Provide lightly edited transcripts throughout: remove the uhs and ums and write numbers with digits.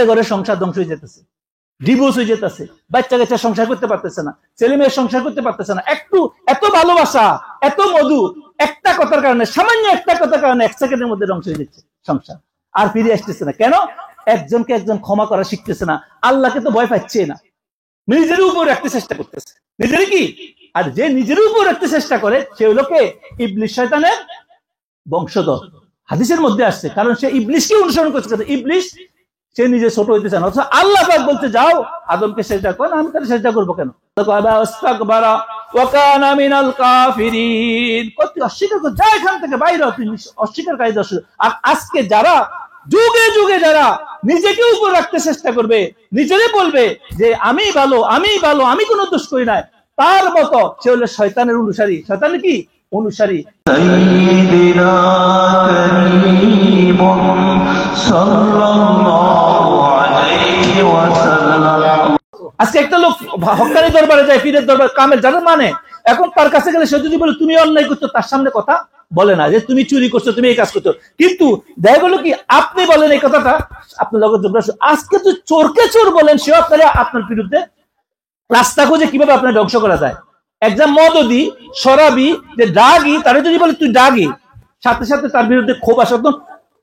ঘরে ঘরে সংসার ধ্বংস হয়ে যেতেছে, ডিভোর্স হয়ে যেতেছে, বাচ্চা কাচ্চা সংসার করতে পারতেছে না, ছেলে মেয়ের সংসার করতে পারতেছে না। এত ভালোবাসা, এত মধু, একটা কথার কারণে, সামান্য একটা কথার কারণে 1 সেকেন্ডের মধ্যে ধ্বংস হয়ে যাচ্ছে সংসার, আর ফিরে আসতেছে না। কেন? একজনকে একজন ক্ষমা করা শিখতেছে না, আল্লাহকে তো ভয় পাচ্ছে না, নিজের উপর রাখতে চেষ্টা করতেছে। নিজের কি? আর যে নিজের উপর রাখতে চেষ্টা করে সে হলো কে? ইবলিস, শয়তানের বংশধর। হাদিসের মধ্যে আসছে, কারণ সে ইবলিসকে অনুসরণ করছে। ইবলিস সে নিজে ছোট হইতে চায় না, অথচ আল্লাহ পাক বলতে যাও আদমকে সেজদা করো, আমি তাহলে সেজদা করবো কেন? ইস্তাকবারা ওয়া কানা মিনাল কাফিরিন, কত অস্বীকার করে, যা এখান থেকে বাইরে, তুমি অস্বীকারকারী দর্শক। আর আজকে যারা যুগে যুগে যারা নিজেকে উপর রাখতে চেষ্টা করবে, নিজেরে বলবে যে আমি ভালো, আমি ভালো, আমি কোনো দোষ করি নাই, তার মতো সে হলো শয়তানের অনুসারী। শয়তানের কি? অনুসারী। সাইয়্যিদিনা কারীমুন সাল্লাল্লাহু আলাইহি ওয়াসাল্লাম। আজকে একটা লোক হক্কানি দরবারে যায়, পীরের দরবার, কামেল যারা মানে, এখন তার কাছে গেলে সে যদি বলে তুমি অন্যায় করছো, তার সামনে কথা বলে না যে তুমি চুরি করছো, তুমি এই কাজ করছো, কিন্তু দেখা গেল কি আপনি বলেন এই কথাটা, আপনার লোকের যোগ্য। আজকে তো চোরকে চোর বলেন, সেও আপনার বিরুদ্ধে রাস্তা খুঁজে কিভাবে আপনার ধ্বংস করা যায়। একজন মদদি, শরাবি, যে ডাগি, তারা যদি বলে তুই ডাগি, সাথে সাথে তার বিরুদ্ধে ক্ষোভ আসা,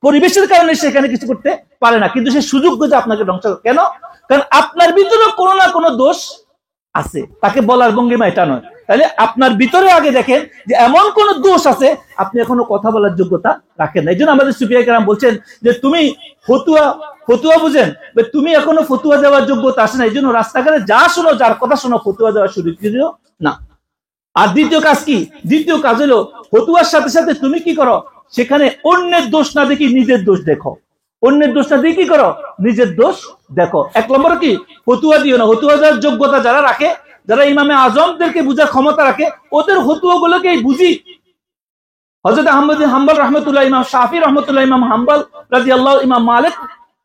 পরিবেশের কারণে সেখানে কিছু করতে পারে না, কিন্তু সে সুযোগ খুঁজে আপনাকে ধ্বংস করে। কেন? কারণ আপনার ভিতরে কোনো না কোনো দোষ আছে, তাকে বলার ভঙ্গিমা এটা নয়। তাহলে আপনার ভিতরে আগে দেখেন যে এমন কোন দোষ আছে, আপনি এখনো কথা বলার যোগ্যতা রাখেন না। এই জন্য আমাদের সুফিয়া কেরাম বলছেন যে তুমি ফতুয়া বুঝেন, তুমি এখনো ফতুয়া দেওয়ার যোগ্যতা আসে না। এই জন্য রাস্তাঘাটে যা শোনো, যার কথা শোনো, ফতুয়া দেওয়ার সুযোগ দিও না। আর দ্বিতীয় কাজ কি? দ্বিতীয় কাজ হলো ফতুয়ার সাথে সাথে তুমি কি করো, সেখানে অন্যের দোষ না দেখি নিজের দোষ দেখো। অন্যের দোষ না দেখি কি করো, নিজের দোষ দেখো। 1 নম্বর কি? ফতুয়া দিও না। ফতুয়া দেওয়ার যোগ্যতা যারা রাখে, যারা ইমামে আজমদেরকে বুঝার ক্ষমতা রাখে, ওদের ফতুয়া গুলোকে বুঝি। হযরত আহমদ হাম্বল রহমতুল্লাহ, ইমাম শাফি রহমতুল্লাহ, ইমাম হাম্বল রাদিয়াল্লাহু, ইমাম মালিক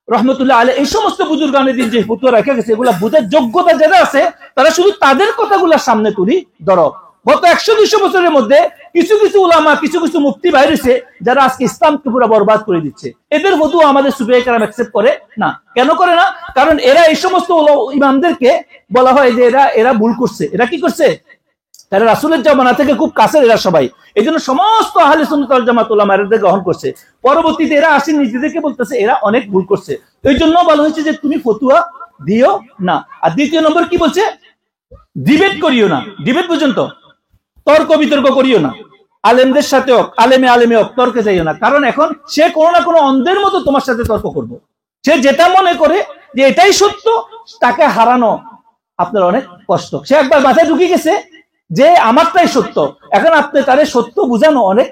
রহমতুল্লাহ আলাইহি, এই সমস্ত বুজুর্গানের দিন যে ফতুয়া রেখে গেছে, এগুলা বুঝার যোগ্যতা যারা আছে, তারা শুধু তাদের কথাগুলো সামনে তুলি ধরো। গত 100-200 বছরের মধ্যে কিছু কিছু উলামা, কিছু কিছু মুফতি বাইরেছে, যারা আজকে ইসলামকে পুরো বরবাদ করে দিচ্ছে। এদের ফতুয়া আমাদের সুফিয়া কেরাম অ্যাকসেপ্ট করে না। কেন করে না? কারণ এরা এই সমস্ত ইমামদেরকে বলা হয় যে এরা ভুল করছে। এরা কি করছে? তারা রাসূলের জামানা থেকে খুব কাছের এরা সবাই, এই জন্য সমস্ত আহলে সুন্নাত ওয়াল জামাত উলামা এদের গ্রহণ করছে। পরবর্তীতে এরা আসে নিজেদেরকে বলতেছে এরা অনেক ভুল করছে। এই জন্য বলা হয়েছে যে তুমি ফতুয়া দিও না। আর দ্বিতীয় নম্বর কি বলছে? ডিবেট করিও না। ডিবেট পর্যন্ত তর্ক বিতর্ক করিও না। আলেমদের সাথে আলেমে তর্কে যাইও না। কারণ এখন সে কোনো না কোনো অন্ধের মতো তোমার সাথে তর্ক করবো। সে যেটা মনে করে যে এটাই সত্য, তাকে হারানো আপনার অনেক কষ্ট। সে একবার মাথায় ঢুকে গেছে যে আমারটাই সত্য, এখন আপনি তারে সত্য বুঝানো অনেক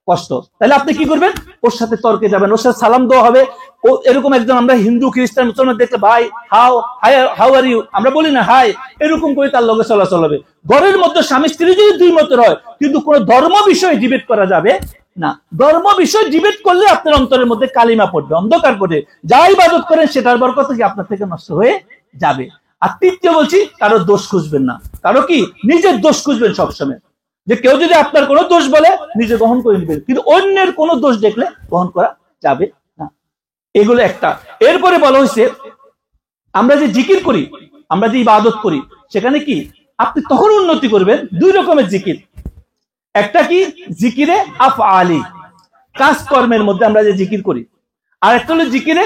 কষ্ট। তাহলে আপনি কি করবেন? ওর সাথে তর্কে যাবেন, ওর সাথে সালাম দেওয়া হবে। ও এরকম একজন, আমরা হিন্দু খ্রিস্টান মুসলমান দেখলে ভাই হাউ আর ইউ আমরা বলি না, হাই, এরকম করে তার লগে চলাচল হবে। ঘরের মধ্যে স্বামী স্ত্রী যদি 2 মতের হয়, কিন্তু কোন ধর্ম বিষয়ে ডিবেট করা যাবে না। ধর্ম বিষয় ডিবেট করলে আপনার অন্তরের মধ্যে কালিমা পড়বে, অন্ধকার পড়বে। যা ইবাদত করেন সেটার বরকত কি আপনার থেকে নষ্ট হয়ে যাবে। আর তৃতীয় বলছি, কারো দোষ খুঁজবেন না। কারো কি? নিজের দোষ খুঁজবেন সবসময়। যে কেউ যদি আপনার কোনো দোষ বলে, নিজে গ্রহণ করে নেবেন, কিন্তু অন্যের কোনো দোষ দেখলে গ্রহণ করা যাবে না। এগুলো একটা। এরপরে বলা হয়েছে আমরা যে জিকির করি, আমরা যে ইবাদত করি, সেখানে কি আপনি তখন উন্নতি করবেন। 2 রকমের জিকির। একটা কি? জিকিরে আফআলি, কাজকর্মের মধ্যে আমরা যে জিকির করি। আর একটা হলো জিকিরে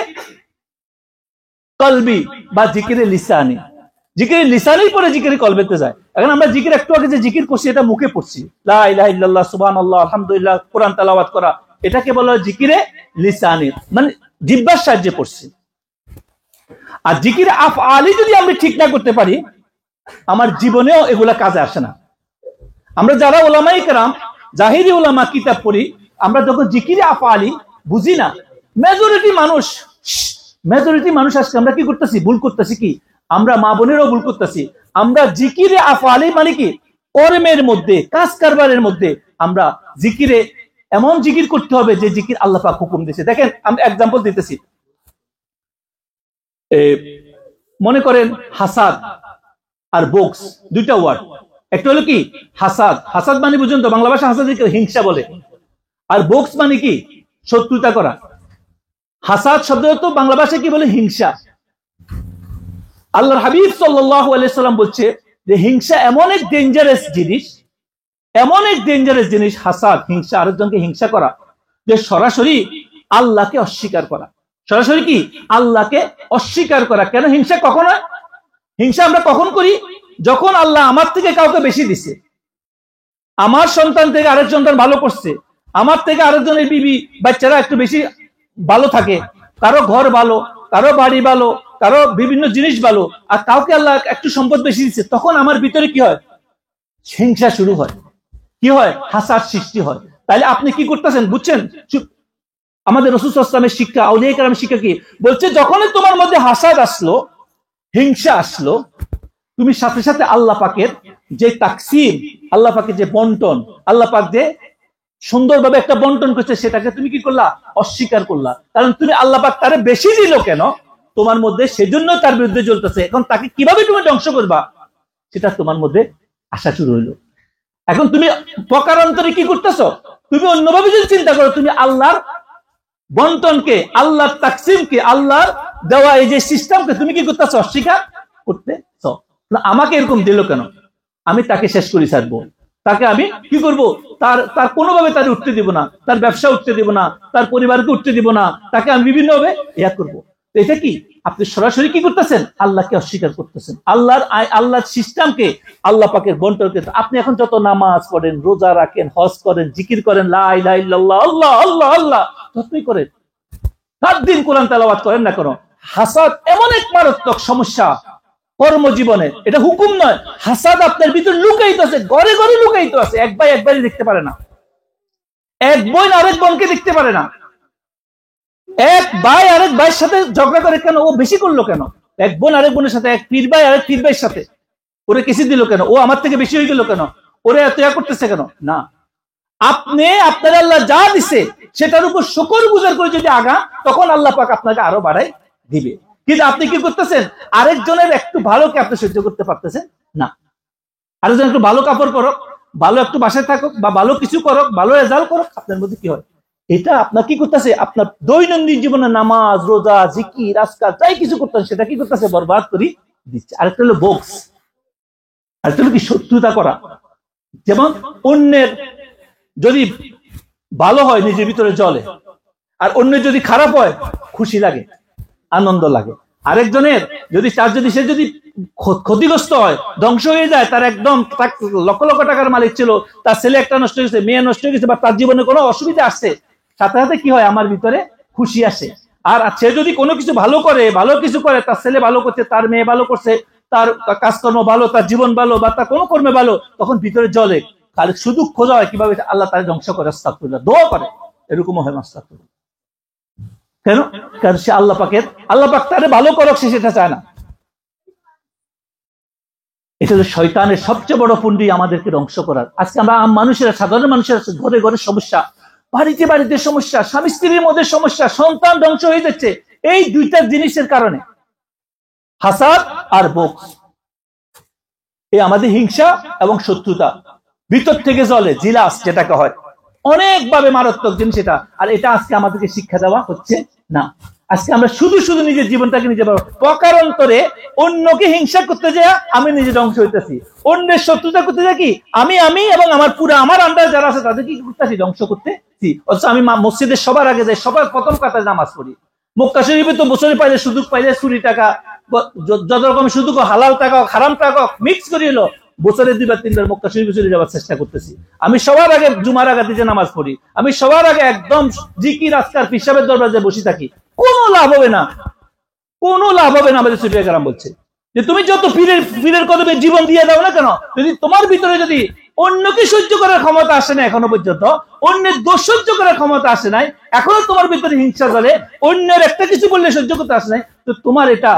কলবি বা জিকিরে লিসানি। জিকিরে লিসানির পরে জিকিরে কলবেতে যায়। এখন আমরা জিকির একটু আগে যে জিকির করছি, এটা মুখে পড়ছি, লা ইলাহা ইল্লাল্লাহ, সুবহানাল্লাহ, আলহামদুলিল্লাহ, কোরআন তেলাওয়াত করা, এটাকে বলা হয় জিকিরে লিসানি, মানে জিহ্বার সাহায্যে পড়ছি। আর জিকিরে আফআলি যদি আমরা ঠিক না করতে পারি, আমার জীবনেও এগুলা কাজে আসে না। আমরা যারা উলামায়ে কেরাম, জাহিরি উলামা কিতাব পড়ি, আমরা যখন জিকিরে আফআলি বুঝি না, মেজরিটি মানুষ আজকে আমরা কি করতেছি? ভুল করতেছি। কি? আমরা মা বোনেরও ভুল করতেছি। আমরা জিকিরে আফআলি মানে কি? কর্মের মধ্যে, কাজ কারবারের মধ্যে আমরা জিকিরে এমন জিকির করতে হবে যে জিকির আল্লাহ পাক হুকুম দিয়েছে। দেখেন, আমি এক্সাম্পল দিতেছি। মনে করেন হাসাদ আর বক্স, 2টা ওয়ার্ড। একটা হলো কি? হাসাদ মানে বুঝুন তো, বাংলা ভাষা হাসাদ হিংসা বলে। আর বক্স মানে কি? শত্রুতা করা। হাসাদ শব্দ তো বাংলা ভাষায় কি বলে? হিংসা। আল্লাহর হাবিব সাল্লাল্লাহু আলাইহি সাল্লাম বলছে যে হিংসা এমন এক ডেঞ্জারাস জিনিস, হাসাদ, হিংসা, আরেকজনকে হিংসা করা, যে সরাসরি আল্লাহকে অস্বীকার করা। সরাসরি কি? আল্লাহকে অস্বীকার করা। কেন হিংসা কখন হয়? হিংসা আমরা কখন করি? যখন আল্লাহ আমার থেকে কাউকে বেশি দিছে, আমার সন্তান থেকে আরেক সন্তান ভালো করছে, আমার থেকে আরেকজনের বিবি বাচ্চারা একটু বেশি ভালো থাকে, কারো ঘর ভালো, কারো বাড়ি ভালো, কারো বিভিন্ন জিনিস ভালো, আর কাউকে আল্লাহ একটু সম্পদ বেশি দিচ্ছে, তখন আমার ভিতরে কি হয়? হিংসা শুরু হয়। কি হয়? হাসাদ সৃষ্টি হয়। তাহলে আপনি কি করতেছেন বুঝছেন? আমাদের রাসূল সাল্লাল্লাহু আলাইহি ওয়াসাল্লামের শিক্ষা, আউলিয়া কেরামের শিক্ষা কি বলছে? যখনই তোমার মধ্যে হাসাদ আসলো, হিংসা আসলো, তুমি সাথে সাথে আল্লাহ পাকের যে তাকসীম, আল্লাহ পাকের যে বন্টন, আল্লাহ পাক যে সুন্দরভাবে একটা বন্টন করছে, সেটাকে তুমি কি করলা? অস্বীকার করলা। কারণ তুমি আল্লাহ পাক তারে বেশি দিল কেন তোমার মধ্যে, সেজন্য তার বিরুদ্ধে চলতেছে। এখন তাকে কিভাবে তুমি ধ্বংস করবা, সেটা তোমার মধ্যে আসা শুরু হইলো। এখন তুমি প্রকারান্তরে কি করতেছো? তুমি অন্যভাবে যদি চিন্তা করো, তুমি আল্লাহর বন্টনকে, আল্লাহর তাকসিমকে, আল্লাহর দেওয়া এই যে সিস্টেমকে তুমি কি করতেছো? অস্বীকার করতেছো। আমাকে এরকম দিল কেন, আমি তাকে শেষ করে ছাড়বো, তাকে আমি কি করব? তার কোনোভাবে তার উঠতে দিব না, তার ব্যবসা উঠতে দিব না, তার পরিবারকে উঠতে দিব না, তাকে আমি বিভিন্নভাবে ইয়া করবো। এটা কি? আপনি সরাসরি কি করতেছেন? আল্লাহকে অস্বীকার করতেছেন, আল্লাহর সিস্টেমকে, আল্লাহ পাকের বন্টনকে। আপনি এখন যত নামাজ পড়েন, রোজা রাখেন, হজ করেন, জিকির করেন, লা ইলাহা ইল্লাল্লাহ, আল্লাহ আল্লাহ আল্লাহ, ততই করেন, 7 দিন কোরআন তেলাওয়াত করেন না কেন, হাসাদ এমন এক মারাত্মক সমস্যা কর্মজীবনে, এটা হুকুম নয়, হাসাদ আপনার ভিতরে লুকায়িত আছে, ঘরে ঘরে লুকায়িত আছে। এক ভাই একবারই দেখতে পারে না, এক বোন আরেক বোনকে দেখতে পারে না, এক ভাই আরেক ভাইয়ের সাথে ঝগড়া করে কেন? ও বেশি করলো কেন? এক বোন আরেক বোনের সাথে, এক পীর ভাই আরেক পীর ভাইয়ের সাথে, ওরে কেসি দিল কেন? ও আমার থেকে বেশি হয়ে গেল কেন? ওরে এত করতেছে কেন? না, আপনি আপনার আল্লাহ যা দিছে সেটার উপর শুকর গুজার করে যদি আগা, তখন আল্লাহ পাক আপনাকে আরো বাড়াই দিবে। কিন্তু আপনি কি করতেছেন? আরেকজনের একটু ভালোকে আপনি সহ্য করতে পারতেছেন না। আরেকজন একটু ভালো কাপড় পরক, ভালো একটু বাসায় থাকুক, বা ভালো কিছু করক, ভালো রেজাল্ট করক, আপনার মধ্যে কি হয়? এটা আপনার কি করতেছে? আপনার দৈনন্দিন জীবনে নামাজ, রোজা, জিকির, আজকার যাই কিছু করতেছে, সেটা কি করতেছে? বরবাদ করে দিচ্ছে। আরেকটা হলো বক্স, আরেকটা হলো কি? শত্রুতা করা। যেমন অন্যের যদি ভালো হয় নিজের ভিতরে জ্বলে, আর অন্যের যদি খারাপ হয় খুশি লাগে, আনন্দ লাগে। আরেকজনের যদি সে যদি ক্ষতিগ্রস্ত হয়, ধ্বংস হয়ে যায়, তার একদম লক্ষ লক্ষ টাকার মালিক ছিল, তার ছেলে একটা নষ্ট হয়ে গেছে, মেয়ে নষ্ট হয়ে গেছে, বা তার জীবনে কোনো অসুবিধা আসছে, সাথে সাথে কি হয়? আমার ভিতরে খুশি আসে। আর সে যদি কোনো কিছু ভালো করে, ভালো কিছু করে, তার ছেলে ভালো করছে, তার মেয়ে ভালো করছে, তার কাজকর্ম ভালো, তার জীবন ভালো, বা তার কোনো কর্মে ভালো, তখন ভিতরে জ্বলে। আর শুধু খোঁজা হয় কিভাবে আল্লাহ তার ধ্বংস করে, আস্তাগফিরুল্লাহ, দোয়া করে, এরকমও হয়। আস্তাগফিরুল্লাহ। কেন? কারণ সে আল্লাহ পাক তারে ভালো করক, সে সেটা চায় না। এটা হলো শয়তানের সবচেয়ে বড় পুঁজি, আমাদেরকে ধ্বংস করার। আজকে আমরা মানুষেরা, সাধারণ মানুষেরা, ঘরে ঘরে সমস্যা, বাড়িতে বাড়িতে সমস্যা, স্বামী স্ত্রীর মধ্যে সমস্যা, সন্তান ধ্বংস হয়ে যাচ্ছে এই দুইটা জিনিসের কারণে, হাসাদ আর বক্স। এই আমাদের হিংসা এবং শত্রুতা ভিতর থেকে জ্বলে, জিলাস যেটাকে হয়, অনেকভাবে মারাত্মক জিনিস এটা। আর এটা আজকে আমাদেরকে শিক্ষা দেওয়া হচ্ছে না। আজকে আমরা শুধু শুধু নিজের জীবনটাকে নিজে প্রকারান্তরে অন্যকে হিংসা করতে যায়, আমি নিজে ধ্বংস হইতেছি। অন্যের শত্রুতা করতে যাই কি, আমি এবং আমার আন্ডারে যারা আছে তাদের কি করতেছি? ধ্বংস করতেছি। অথচ আমি মসজিদের সবার আগে যাই, সবার প্রথম কাতারে নামাজ পড়ি। মক্কা শরীফে তো বছরে পাইলে সুযোগ পাইলে চুরি টাকা, যত রকম সুযোগ, হালাল টাকা হারাম টাকা মিক্স করে এলো, বছরে 2-3 মক্কা শরীফে চলে যাওয়ার চেষ্টা করতেছি। আমি সবার আগে জুমার আগে দিতে নামাজ পড়ি, আমি সবার আগে একদম জিকির আজকার পিসাবের দরবারে বসে থাকি। কোনো লাভ হবে না, কোনো লাভ হবে না। আমাদের সুফিয়া কেরাম বলছে যে তুমি যত পীরের কদমে জীবন দিয়ে দাও না কেন, যদি তোমার ভিতরে যদি অন্যকে সহ্য করার ক্ষমতা আসে না, এখনো পর্যন্ত অন্যের দোষ সহ্য করার ক্ষমতা আসে নাই, এখনো তোমার ভিতরে হিংসা চলে, অন্যের একটা কিছু বললে সহ্য করতে আসে নাই, তো তোমার এটা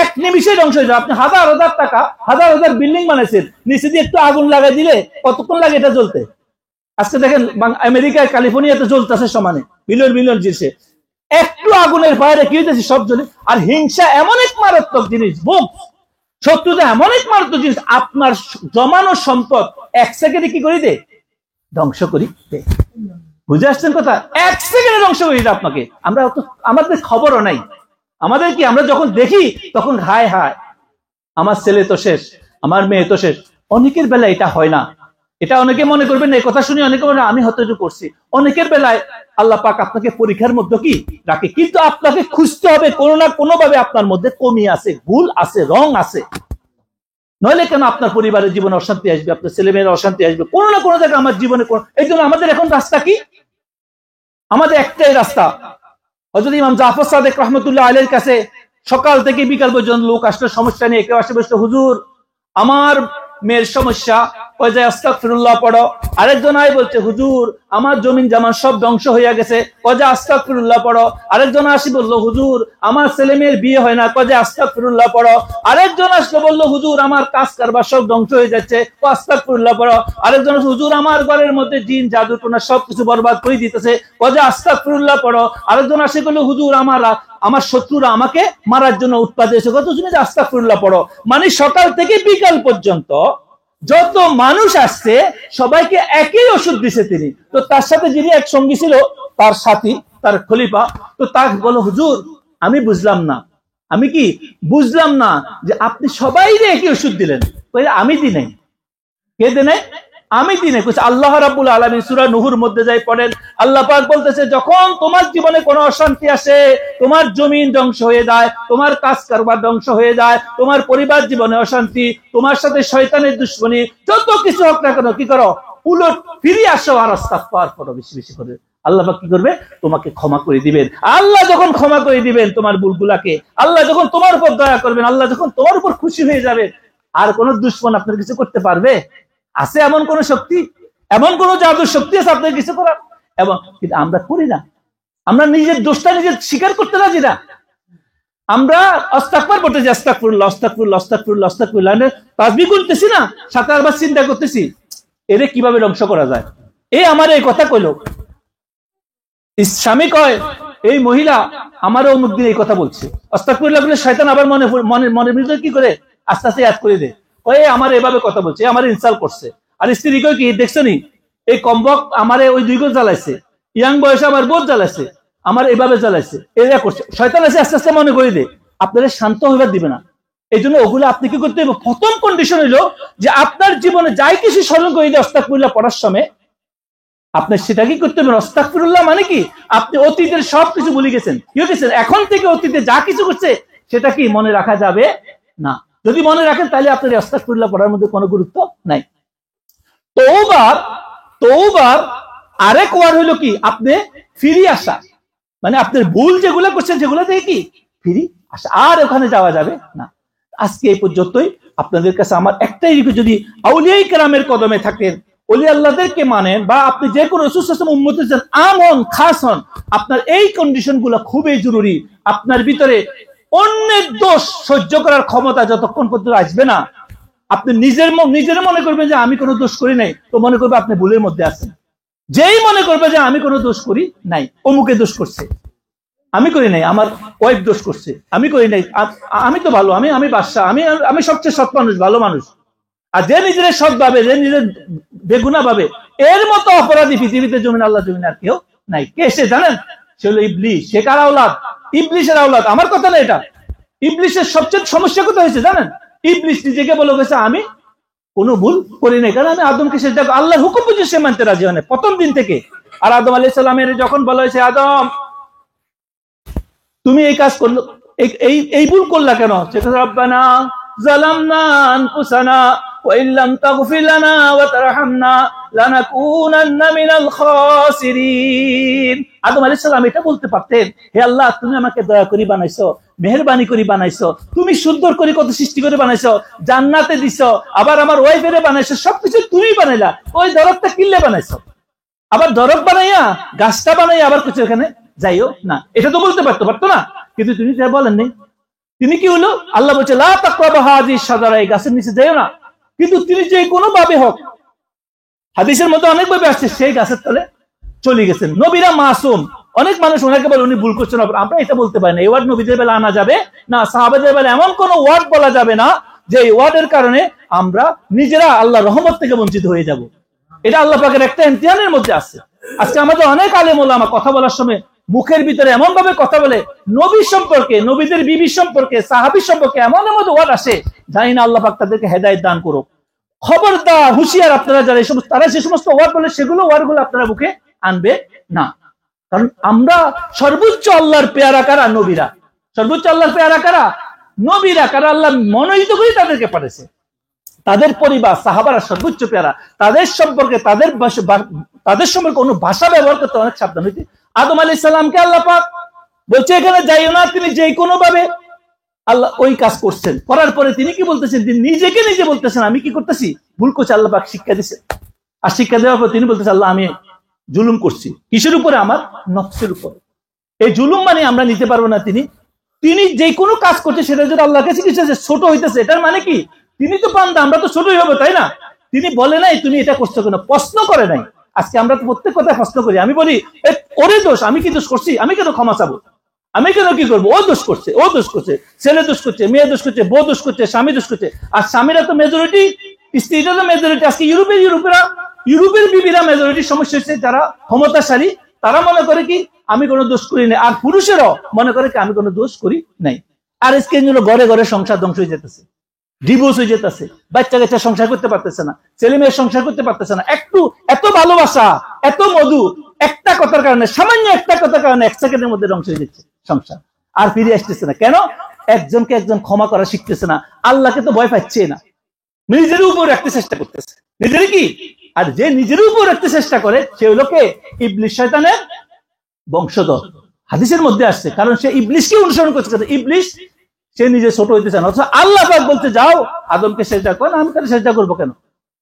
এক নিমিষে ধ্বংস হয়ে যাবে। আপনি হাজার হাজার টাকা, হাজার হাজার বিল্ডিং বানাইছেন, নিচে দিয়ে একটু আগুন লাগাই দিলে কতক্ষণ লাগে এটা জ্বলতে? আজকে দেখেন আমেরিকায়, ক্যালিফোর্নিয়াতে জ্বলতেছে সমানে, মিলিয়ন মিলিয়ন জিনিসে, একটু আগুনের বাইরে কি হইতেছে? সব জ্বলে। আর হিংসা এমন এক মারাত্মক জিনিস, শত্রুতা এমন এক মারাত্মক জিনিস, আপনার জমানো সম্পদ 1 সেকেন্ডে কি করি দে? ধ্বংস করি দে। বুঝে আসছেন কথা? 1 সেকেন্ডে ধ্বংস করি দে আপনাকে। আমাদের খবরও নাই। আমাদের কি, আমরা যখন দেখি তখন হায় হায়, আমার ছেলে তো শেষ, আমার মেয়ে তো শেষ। অনেকের বেলায় এটা হয় না। এটা অনেকে মনে করবেন এই কথা শুনে অনেকে মনে আমি হয়তো এটা করছি। অনেকের বেলায় আল্লাহ পাক আপনাকে পরীক্ষার মধ্যে কি রাখে, কিন্তু আপনাকে খুঁজতে হবে কোনো না কোনো ভাবে আপনার মধ্যে কমি আছে, ভুল আছে, রং আছে। নইলে কেন আপনার পরিবারের জীবনে অশান্তি আসবে, আপনার ছেলে মেয়ের অশান্তি আসবে কোনো না কোনো জায়গায়। আমার জীবনে এই জন্য আমাদের এখন রাস্তা কি, আমাদের একটাই রাস্তা। হযরত ইমাম জাফর সাদেক রহমতুল্লাহ আলাইহির কাছে সকাল থেকে বিকাল পর্যন্ত লোক আসলে সমস্যা নিয়ে, কেউ আসে বসে হুজুর আমার মেয়ের সমস্যা, ওই যে আস্তাগফিরুল্লাহ পড়ো। আরেকজন আয় বলছে হুজুর আমার জমিন জামান সব ধ্বংস হয়ে গেছে, ওই যে আস্তাগফিরুল্লাহ পড়ো। আরেকজন আসি বললো হুজুর আমার ছেলে মেয়ের বিয়ে হয় না, ওই যে আস্তাগফিরুল্লাহ পড়ো। আরেকজন আসলো বললো হুজুর আমার কাজ কারবার সব ধ্বংস হয়ে যাচ্ছে, ও আস্তাগফিরুল্লাহ পড়ো। আরেকজন হুজুর আমার ঘরের মধ্যে জিন জাদু টোনা সবকিছু বরবাদ করে দিতেছে, ওই যে আস্তাগফিরুল্লাহ পড়ো। আরেকজন আসে বললো হুজুর আমার শত্রুরা আমাকে মারার জন্য উৎপাত হয়েছে, কত তুমি যে আস্তাগফিরুল্লাহ পড়ো। মানে সকাল থেকে বিকাল পর্যন্ত যত মানুষ আসছে সবাইকে একই ওষুধ দিছে তিনি। তো তার সাথে যিনি এক সঙ্গী ছিল তার সাথী, তার খলিফা, তো তাকে বলো হুজুর আমি বুঝলাম না, আমি কি বুঝলাম না যে আপনি সবাই একই ওষুধ দিলেন। আমি দিই নাই। কে দেনে? আমি দিনে। আল্লাহ রাব্বুল আলামিন সূরা নূহর মধ্যে যাই পড়েন, আল্লাহ পাক বলতেছে যখন তোমার জীবনে কোনো অশান্তি আসে, তোমার জমিন ধ্বংস হয়ে যায়, তোমার কাজ কারবার ধ্বংস হয়ে যায়, তোমার পরিবার জীবনে অশান্তি, তোমার সাথে শয়তানের দুশমনি, যত কিছু হোক না কেন কি করো, উলট ফিরে আসো আর ইস্তিগফার করো বেশি বেশি করে। আল্লাহ পাক কি করবে? তোমাকে ক্ষমা করে দিবেন। আল্লাহ যখন ক্ষমা করে দিবেন তোমার ভুলগুলাকে, আল্লাহ যখন তোমার উপর দয়া করবেন, আল্লাহ যখন তোমার উপর খুশি হয়ে যাবে, আর কোন দুশমন আপনার কিছু করতে পারবে? আছে এমন কোন শক্তি, এমন কোন জাদুর শক্তি আছে আপনার কিছু করার? এবং কিন্তু আমরা করি না। আমরা নিজের দোষটা নিজে স্বীকার করতে রাজি না। আমরা আস্তাগফার বলতেছি, আস্তাগফিরুল্লাহ আস্তাগফিরুল্লাহ আস্তাগফিরুল্লাহ আস্তাগফিরুল্লাহ, তাসবিহ করতেছি না, সাথে আবার চিন্তা করতেছি এরে কিভাবে ধ্বংস করা যায়। এই আমার এই কথা কইলো, স্বামী কয় এই মহিলা আমারও অমুক দিন এই কথা বলছে, আস্তাগফিরুল্লাহ বলে শয়তান আবার মনের ভিতরে কি করে আস্তে আস্তে ইয়াদ করে দেয়, ওই আমার এভাবে কথা বলছে, আমার ইনসাল্ট করছে। আর স্ত্রী কয় কি দেখছো নি এই কম্বক আমারে ওই 2 গোল জ্বালাইছে, ইয়াং বয়সে আমার বোধ জ্বালাইছে, আমার এভাবে জ্বালাইছে, এরা করছে। শয়তান আছে আস্তে আস্তে মনে করে দেয়, আপনারা শান্ত হইবার দিবে না। এই জন্য ওগুলো আপনি কি করতে হবে? প্রথম কন্ডিশন হইলো যে আপনার জীবনে যাই কিছু স্মরণ করে দিয়ে আস্তাগফিরুল্লাহ পড়ার সময় আপনি সেটা কি করতে হবে? আস্তাগফিরুল্লাহ মানে কি আপনি অতীতের সবকিছু ভুলে গেছেন, কি গেছেন, এখন থেকে অতীতে যা কিছু করছে সেটা কি মনে রাখা যাবে না। যদি মনে রাখেন তাহলে আপনার আস্তাগফিরুল্লাহ পড়ার মধ্যে কোনো গুরুত্ব নাই। তওবার আরেক ওয়ার্ড হলো কি আপনি ফিরে আসা, মানে আপনার ভুল যেগুলো করছেন সেগুলো থেকে কি ফিরে আসা, আর ওখানে যাওয়া যাবে না। আজকে এই পর্যন্তই। আপনাদের কাছে আমার একটাই রিকোয়েস্ট, যদি আউলিয়ায়ে কেরামের কদমে থাকেন, ওলি আল্লাহদেরকে মানেন, বা আপনি যে কোনো রাসূল সাল্লাল্লাহু আলাইহি ওয়াসাল্লাম উম্মতে আছেন, আম হন খাস হন, আপনার এই কন্ডিশন গুলো খুবই জরুরি। আপনার ভিতরে অন্যের দোষ সহ্য করার ক্ষমতা যতক্ষণ পর্যন্ত আসবে না, আপনি নিজের মনে করবেন যে আমি কোনো দোষ করি নাই, তো মনে করবে আপনি ভুলের মধ্যে আছেন। যেই মনে করবে যে আমি কোনো দোষ করি নাই, অমুকে দোষ করছে, আমি করি নাই, আমার ওয়াইফ দোষ করছে, আমি করি নাই, আমি তো ভালো, আমি বাদশা, আমি সবচেয়ে সৎ মানুষ, ভালো মানুষ। আর যে নিজের সৎ ভাবে, যে নিজের বেগুনা ভাবে, এর মতো অপরাধী পৃথিবীতে জমিন আল্লাহ জমিন আর কেউ নাই। কে সে জানেন? সে হলো ইবলিস। সে কার আওলাদ? ইবলিসের আওলাদ। আমার কথা না এটা। ইবলিসের সবচেয়ে সমস্যা কোথায় হয়েছে জানেন? ইবলিস নিজেকে বলে গেছে আমি কোনো ভুল করি নাই, কারণ আমি আদমকে সেজদা, আল্লাহর হুকুম বুঝে সে মানতে রাজি হয় না প্রথম দিন থেকে। আর আদম আলাইহিস সালামের যখন বলা হয়েছে আদম তুমি এই কাজ করলো, এই ভুল করলা কেন? সেটা রব্বানা যালামনা আনফুসানা ওয়া ইল্লাম তাগফির লানা ওয়া তারহামনা লানাকুনান্না মিনাল খাসিরিন। আদম আলাইহিস সালাম এটা বলতে পারতেন, হে আল্লাহ তুমি আমাকে দয়া করে বানাইছো, মেহেরবানি করে বানাইছো, তুমি সুন্দর করে কত সৃষ্টি করে বানাইছো, জান্নাতে দিছো, আবার আমার ওয়াইফেরে বানাইছো, সবকিছু তুমি বানাইলা, ওই দরকটা কিল্লে বানাইছো, আবার দরক বানাইয়া গাছটা বানাইয়া আবার কিছু এখানে যাইও না, এটা তো বলতে পারতো না, কিন্তু তিনি যা বলেননি। তিনি কি হলো? আল্লাহ বলছে লা তাকরাবু হাযিহিশ শাজারা, এই গাছের নিচে যাইও না, কিন্তু তিনি যে কোনো ভাবে হোক, হাদিসের মধ্যে অনেক ভাবে আসছে, সেই গাছের তলে চলে গেছেন। নবীরা মাসুম। অনেক মানুষ ওনাকে বলে উনি ভুল করছেন, আমরা এটা বলতে পারি না, এই ওয়ার্ড নবীদের বেলা আনা যাবে না, সাহাবাদের বেলা এমন কোন ওয়ার্ড বলা যাবে না যে এই ওয়ার্ডের কারণে আমরা নিজেরা আল্লাহর রহমত থেকে বঞ্চিত হয়ে যাব। এটা আল্লাহ পাকের একটা ইমতিহানের মধ্যে আছে। আজকে আমাদের অনেক আলেম ওলামা কথা বলার সময় মুখের ভিতরে এমন ভাবে কথা বলে, নবী সম্পর্কে, নবীদের বিবি সম্পর্কে, সাহাবী সম্পর্কে এমন এমন ওয়ার্ড আসে জানি না আল্লাহ পাক তাদেরকে হেদায়েত দান করুক। খবরদার হুঁশিয়ার আপনারা যারা এই সমস্ত তারা যে সমস্ত ওয়ার্ড বলে সেগুলো ওয়ার্ডগুলো আপনারা মুখে আনবে না। কারণ আমরা সর্বোচ্চ আল্লাহর পেয়ারা কারা? নবীরা। সর্বোচ্চ আল্লাহর পেয়ারা কারা? নবীরা। কারা আল্লাহ মনোনীত করে তাদেরকে পাঠাইছে। তাদের পরিবার সাহাবারা সর্বোচ্চ পেয়ারা। তাদের সম্পর্কে তাদের সম্পর্কে কোনো ভাষা ব্যবহার করতে অনেক সাবধান হইতে। আদম আলাইহিস সালামকে আল্লাহ পাক বলছে এখানে যাইও না, তিনি যে কোনো ভাবে আল্লাহ ওই কাজ করছেন। করার পরে তিনি কি বলতেছেন? তিনি নিজেকে নিজে বলতেছেন আমি কি করতেছি? ভুল করছি। আল্লাহ পাক শিক্ষা দিছে। আর শিক্ষা দেওয়ার পর তিনি বলতেছেন আল্লাহ আমি জুলুম করছি। কিসের উপরে? আমার নফসের উপর। এই জুলুম মানে আমরা নিতে পারবো না। তিনি যে কোনো কাজ করছে সেটা যদি আল্লাহর কাছে কিছু ছোট হইতেছে, এটার মানে কি? তিনি তো বান্দা, আমরা তো ছোটই হবে, তাই না? তিনি বলে নাই তুমি এটা করছো কেন, প্রশ্ন করে নাই। আজকে আমরা তো প্রত্যেক কথা প্রশ্ন করি। আমি বলি ওরে দোষ, আমি কি দোষ করছি? আমি কেন ক্ষমা চাবো? আমি কেন কি করবো? ও দোষ করছে, ও দোষ করছে, ছেলে দোষ করছে, মেয়ে দোষ করছে, বউ দোষ করছে, স্বামী দোষ করছে। আর স্বামীরা তো মেজরিটি, স্ত্রীরা তো মেজরিটি। আজকে ইউরোপের বিবিরা মেজরিটি সমস্যা হচ্ছে। যারা ক্ষমতাশালী তারা মনে করে কি আমি কোনো দোষ করি নাই, আর পুরুষেরাও মনে করে কি আমি কোনো দোষ করি নাই। আর আজকে ঘরে ঘরে সংসার ধ্বংস হয়ে যেতেছে, ডিভোর্স হয়ে যেতেছে, বাচ্চা কাচ্চা সংসার করতে পারতেছে না, ছেলে মেয়ের সংসার করতে পারতেছে না। এত ভালোবাসা, এত মধু, একটা কথার কারণে, সামান্য একটা কথার কারণে 1 সেকেন্ডের মধ্যে ধ্বংস হয়ে যাচ্ছে সংসার। আর ফিরে আসতেছে না। কেন? একজনকে একজন ক্ষমা করা শিখতেছে না। আল্লাহকে তো ভয় পাচ্ছে না, নিজের উপর রাখতে চেষ্টা করতেছে। নিজের কি? আর যে নিজের উপর রাখতে চেষ্টা করে সে হলো কে? ইবলিস, শয়তানের বংশধর। হাদিসের মধ্যে আসছে, কারণ সে ইবলিসকে অনুসরণ করছে। ইবলিস সে নিজে ছোট হইতে চায় না। অথচ আল্লাহ পাক বলতে যাও আদমকে সেজদা করেন, আমি তাহলে সেজদা করবো কেন?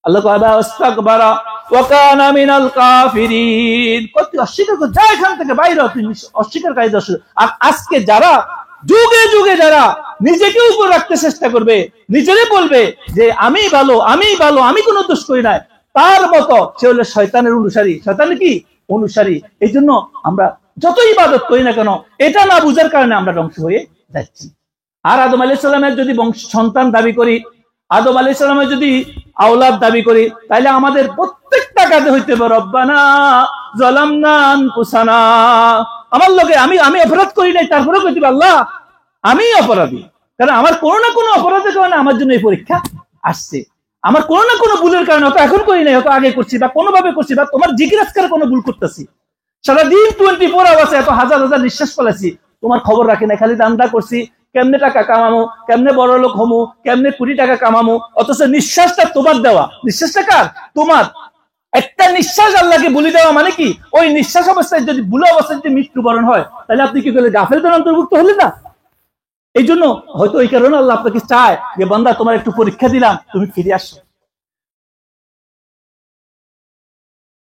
আল্লাহ আস্তাকবারা ওয়া কানা মিনাল কাফিরিন। কত অস্বীকার করে যা, এখান থেকে বাইরে তুই অস্বীকারকারী দর্শক। আর আজকে যারা যুগে যুগে যারা নিজেকে উপর রাখতে চেষ্টা করবে, নিজেরে বলবে যে আমি ভালো, আমি ভালো, আমি কোনো দোষ করি নাই, তার মতো সে হলো শয়তানের অনুসারী। শয়তানের কি? অনুসারী। এই জন্য আমরা যত ইবাদত করি না কেন, এটা না বুঝার কারণে আমরা ধ্বংস হয়ে যাচ্ছি। আর আদম আলাইহিস সালামের যদি সন্তান দাবি করি, আদম আলাইহিস সালামের যদি আওলাদ দাবি করি, তাহলে আমাদের প্রত্যেকটা কাজে হইতে হবে রব্বানা যালামনা আনফুসানা। আমার লগে আমি অপরাধ করি নাই, তারপরে কইতে আল্লাহ আমি অপরাধী। কারণ আমার কোনো না কোনো অপরাধের কারণে আমার জন্য এই পরীক্ষা আসছে। আমার কোনো না কোনো ভুলের কারণে, হয়তো এখন করি নাই, হয়তো আগে করছি, বা কোনোভাবে করছি, বা তোমার জিকির আজকার কোনো ভুল করতেছি। সারাদিন 24 আওয়ার্সে এত হাজার হাজার নিঃশ্বাস ফেলাছি, তোমার খবর রাখি না, খালি দান্দা করছি কেমনে টাকা কামামো, কেমনে বড় লোক হমো, কেমনে কোটি টাকা কামামো। অথচ নিঃশ্বাসটা তোমার দেওয়া। নিঃশ্বাসটা কার? তোমার। একটা নিঃশ্বাস আল্লাহকে বলি দেওয়া মানে কি? ওই নিঃশ্বাস অবস্থায় যদি ভুল অবস্থায় যদি মৃত্যুবরণ হয়, তাহলে আপনি কি করলে? গাফেলদের অন্তর্ভুক্ত হলেন না। এই জন্য হয়তো এই কারণে আল্লাহ আপনাকে চায় যে বান্দা তোমার একটু পরীক্ষা দিলাম, তুমি ফিরে আসো।